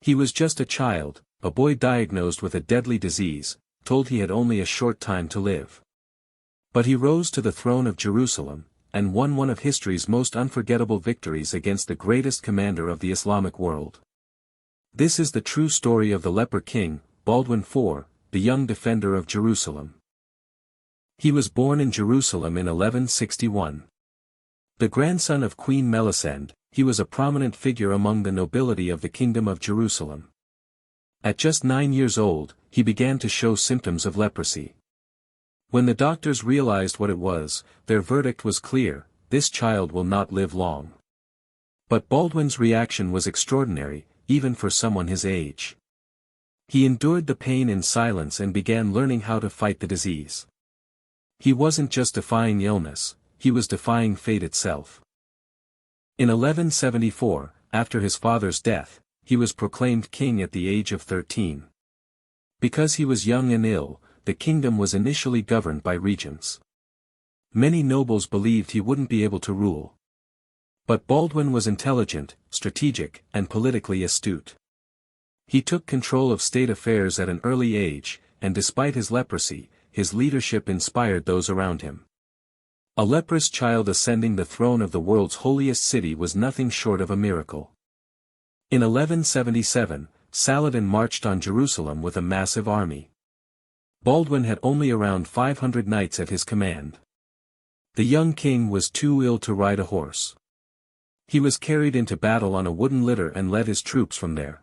He was just a child, a boy diagnosed with a deadly disease, told he had only a short time to live. But he rose to the throne of Jerusalem, and won one of history's most unforgettable victories against the greatest commander of the Islamic world. This is the true story of the leper king, Baldwin IV, the young defender of Jerusalem. He was born in Jerusalem in 1161. The grandson of Queen Melisende, he was a prominent figure among the nobility of the Kingdom of Jerusalem. At just 9 years old, he began to show symptoms of leprosy. When the doctors realized what it was, their verdict was clear: this child will not live long. But Baldwin's reaction was extraordinary, even for someone his age. He endured the pain in silence and began learning how to fight the disease. He wasn't just defying illness, he was defying fate itself. In 1174, after his father's death, he was proclaimed king at the age of 13. Because he was young and ill, the kingdom was initially governed by regents. Many nobles believed he wouldn't be able to rule. But Baldwin was intelligent, strategic, and politically astute. He took control of state affairs at an early age, and despite his leprosy, his leadership inspired those around him. A leprous child ascending the throne of the world's holiest city was nothing short of a miracle. In 1177, Saladin marched on Jerusalem with a massive army. Baldwin had only around 500 knights at his command. The young king was too ill to ride a horse. He was carried into battle on a wooden litter and led his troops from there.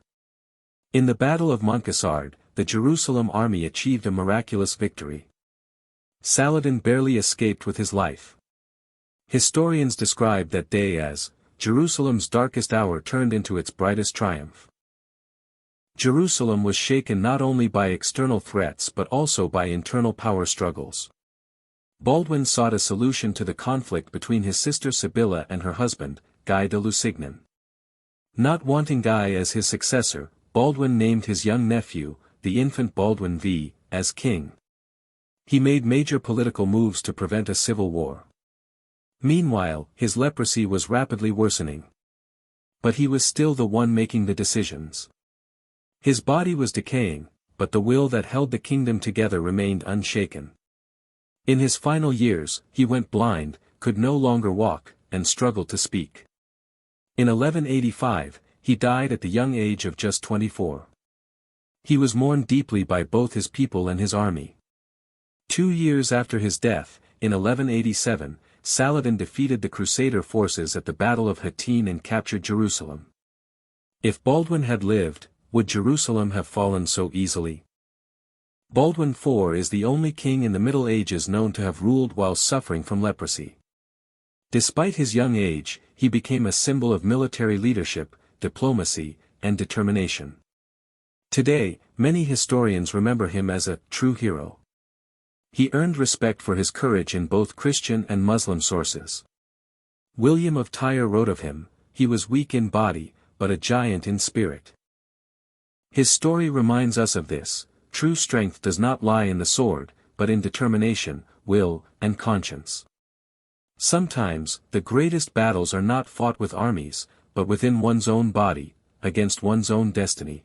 In the Battle of Montgisard, the Jerusalem army achieved a miraculous victory. Saladin barely escaped with his life. Historians describe that day as Jerusalem's darkest hour turned into its brightest triumph. Jerusalem was shaken not only by external threats but also by internal power struggles. Baldwin sought a solution to the conflict between his sister Sibylla and her husband, Guy de Lusignan. Not wanting Guy as his successor, Baldwin named his young nephew, the infant Baldwin IV, as king. He made major political moves to prevent a civil war. Meanwhile, his leprosy was rapidly worsening. But he was still the one making the decisions. His body was decaying, but the will that held the kingdom together remained unshaken. In his final years, he went blind, could no longer walk, and struggled to speak. In 1185, he died at the young age of just 24. He was mourned deeply by both his people and his army. 2 years after his death, in 1187, Saladin defeated the Crusader forces at the Battle of Hattin and captured Jerusalem. If Baldwin had lived, would Jerusalem have fallen so easily? Baldwin IV is the only king in the Middle Ages known to have ruled while suffering from leprosy. Despite his young age, he became a symbol of military leadership, diplomacy, and determination. Today, many historians remember him as a true hero. He earned respect for his courage in both Christian and Muslim sources. William of Tyre wrote of him, "He was weak in body, but a giant in spirit." His story reminds us of this: true strength does not lie in the sword, but in determination, will, and conscience. Sometimes, the greatest battles are not fought with armies, but within one's own body, against one's own destiny.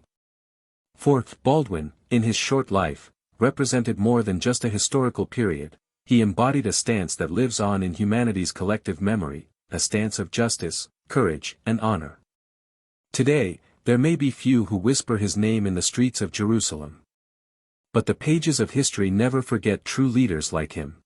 Fourth, Baldwin, in his short life, represented more than just a historical period. He embodied a stance that lives on in humanity's collective memory, a stance of justice, courage, and honor. Today, there may be few who whisper his name in the streets of Jerusalem. But the pages of history never forget true leaders like him.